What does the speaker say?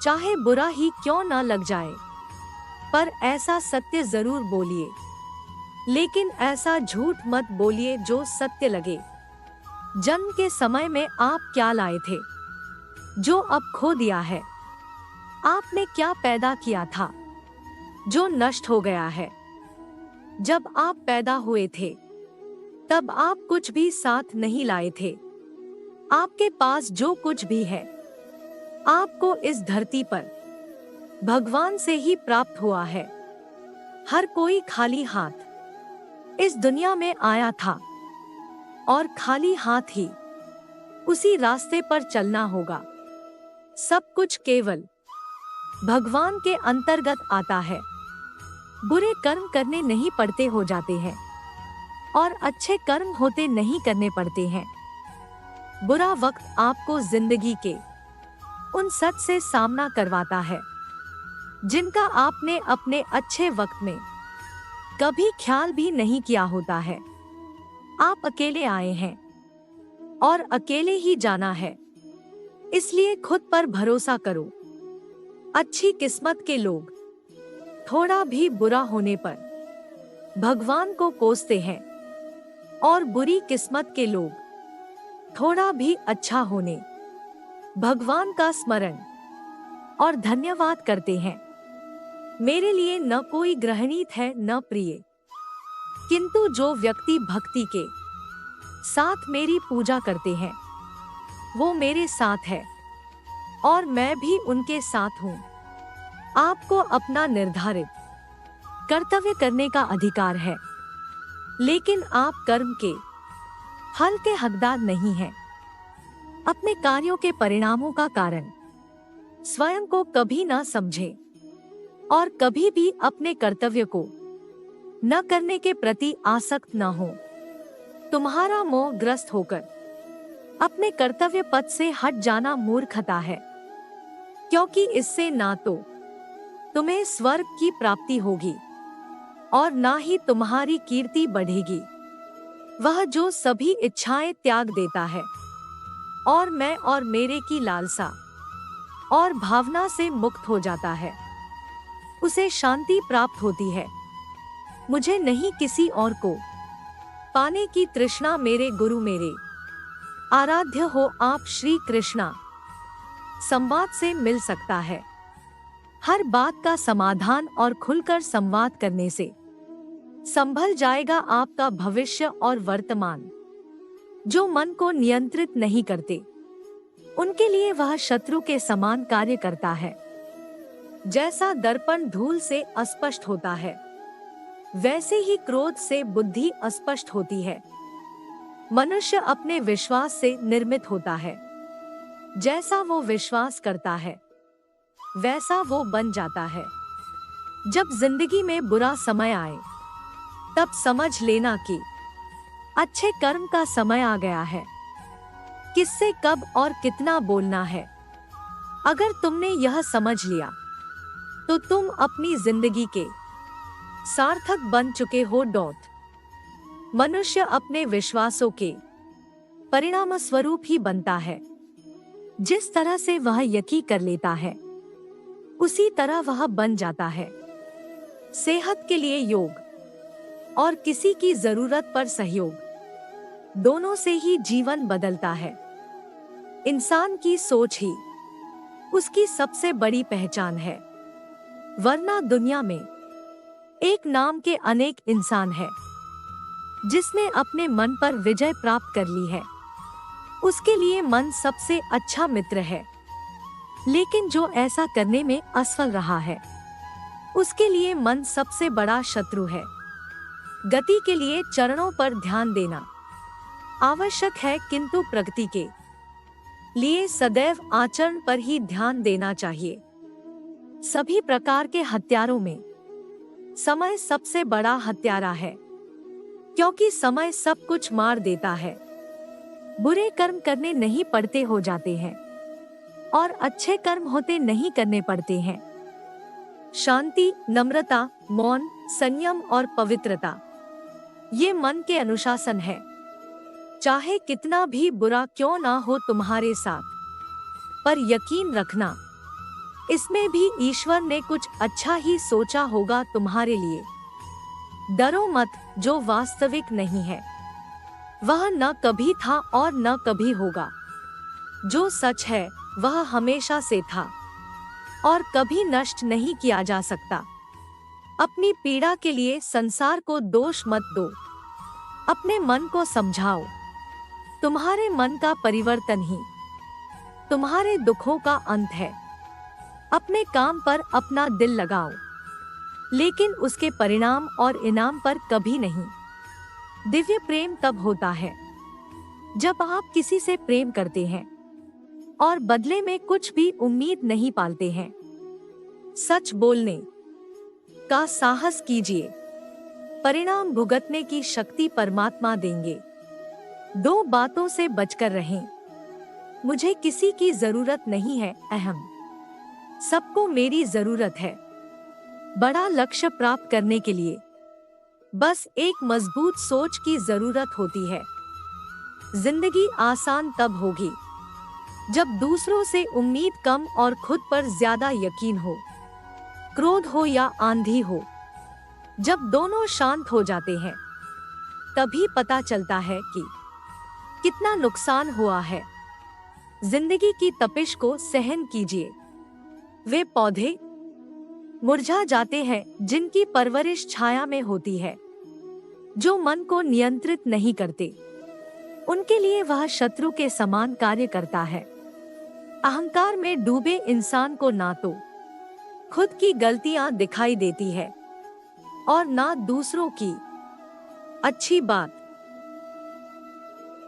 चाहे बुरा ही क्यों ना लग जाए, पर ऐसा सत्य जरूर बोलिए। लेकिन ऐसा झूठ मत बोलिए जो सत्य लगे। जन्म के समय में आप क्या लाए थे जो अब खो दिया है? आपने क्या पैदा किया था जो नष्ट हो गया है? जब आप पैदा हुए थे तब आप कुछ भी साथ नहीं लाए थे। आपके पास जो कुछ भी है आपको इस धरती पर भगवान से ही प्राप्त हुआ है। हर कोई खाली हाथ इस दुनिया में आया था और खाली हाथ ही उसी रास्ते पर चलना होगा। सब कुछ केवल भगवान के अंतर्गत आता है। बुरे कर्म करने नहीं पड़ते हो जाते हैं और अच्छे कर्म होते नहीं करने पड़ते हैं। बुरा वक्त आपको जिंदगी के उन सच से सामना करवाता है जिनका आपने अपने अच्छे वक्त में कभी ख्याल भी नहीं किया होता है। आप अकेले आए हैं और अकेले ही जाना है, इसलिए खुद पर भरोसा करो। अच्छी किस्मत के लोग थोड़ा भी बुरा होने पर भगवान को कोसते हैं और बुरी किस्मत के लोग थोड़ा भी अच्छा होने भगवान का स्मरण और धन्यवाद करते हैं। मेरे लिए न कोई ग्रहणीत है न प्रिय, किंतु जो व्यक्ति भक्ति के साथ मेरी पूजा करते हैं वो मेरे साथ है और मैं भी उनके साथ हूँ। आपको अपना निर्धारित कर्तव्य करने का अधिकार है, लेकिन आप कर्म के फल के हकदार नहीं हैं। अपने कार्यों के परिणामों का कारण स्वयं को कभी ना समझें और कभी भी अपने कर्तव्य को न करने के प्रति आसक्त न हो। तुम्हारा मोह ग्रस्त होकर अपने कर्तव्य पथ से हट जाना मूर्खता है, क्योंकि इससे ना तो तुम्हें स्वर्ग की प्राप्ति होगी और ना ही तुम्हारी कीर्ति बढ़ेगी। वह जो सभी इच्छाएं त्याग देता है और मैं और मेरे की लालसा और भावना से मुक्त हो जाता है, उसे शांति प्राप्त होती है। मुझे नहीं किसी और को पाने की तृष्णा। मेरे गुरु मेरे आराध्य हो आप श्री कृष्णा संवाद से मिल सकता है। हर बात का समाधान और खुलकर संवाद करने से संभल जाएगा आपका भविष्य और वर्तमान। जो मन को नियंत्रित नहीं करते उनके लिए वह शत्रु के समान कार्य करता है। जैसा दर्पण धूल से अस्पष्ट होता है, वैसे ही क्रोध से बुद्धि अस्पष्ट होती है। मनुष्य अपने विश्वास से निर्मित होता है। जैसा वो विश्वास करता है वैसा वो बन जाता है। जब जिंदगी में बुरा समय आए तब समझ लेना कि अच्छे कर्म का समय आ गया है। किससे कब और कितना बोलना है, अगर तुमने यह समझ लिया तो तुम अपनी जिंदगी के सार्थक बन चुके हो। मनुष्य अपने विश्वासों के परिणाम स्वरूप ही बनता है। जिस तरह से वह यकीन कर लेता है उसी तरह वह बन जाता है। सेहत के लिए योग और किसी की जरूरत पर सहयोग, दोनों से ही जीवन बदलता है। इंसान की सोच ही उसकी सबसे बड़ी पहचान है, वरना दुनिया में एक नाम के अनेक इंसान है। जिसने अपने मन पर विजय प्राप्त कर ली है उसके लिए मन सबसे अच्छा मित्र है, लेकिन जो ऐसा करने में असफल रहा है उसके लिए मन सबसे बड़ा शत्रु है। गति के लिए चरणों पर ध्यान देना आवश्यक है, किंतु प्रगति के लिए सदैव आचरण पर ही ध्यान देना चाहिए। सभी प्रकार के हथियारों में समय सबसे बड़ा हत्यारा है, क्योंकि समय सब कुछ मार देता है। बुरे कर्म करने नहीं पड़ते हो जाते हैं और अच्छे कर्म होते नहीं करने पड़ते हैं। शांति, नम्रता, मौन, संयम और पवित्रता, ये मन के अनुशासन है। चाहे कितना भी बुरा क्यों ना हो तुम्हारे साथ, पर यकीन रखना इसमें भी ईश्वर ने कुछ अच्छा ही सोचा होगा तुम्हारे लिए। डरो मत, जो वास्तविक नहीं है वह न कभी था और न कभी होगा। जो सच है वह हमेशा से था और कभी नष्ट नहीं किया जा सकता। अपनी पीड़ा के लिए संसार को दोष मत दो, अपने मन को समझाओ। तुम्हारे मन का परिवर्तन ही तुम्हारे दुखों का अंत है। अपने काम पर अपना दिल लगाओ, लेकिन उसके परिणाम और इनाम पर कभी नहीं। दिव्य प्रेम तब होता है जब आप किसी से प्रेम करते हैं और बदले में कुछ भी उम्मीद नहीं पालते हैं। सच बोलने का साहस कीजिए, परिणाम भुगतने की शक्ति परमात्मा देंगे। दो बातों से बचकर रहें। मुझे किसी की जरूरत नहीं है, अहम सबको मेरी जरूरत है। बड़ा लक्ष्य प्राप्त करने के लिए बस एक मजबूत सोच की जरूरत होती है। जिंदगी आसान तब होगी जब दूसरों से उम्मीद कम और खुद पर ज्यादा यकीन हो। क्रोध हो या आंधी हो, जब दोनों शांत हो जाते हैं तभी पता चलता है कि कितना नुकसान हुआ है। जिंदगी की तपिश को सहन कीजिए। वे पौधे मुरझा जाते हैं जिनकी परवरिश छाया में होती है। जो मन को नियंत्रित नहीं करते उनके लिए वह शत्रु के समान कार्य करता है। अहंकार में डूबे इंसान को ना तो खुद की गलतियां दिखाई देती है और ना दूसरों की अच्छी बात।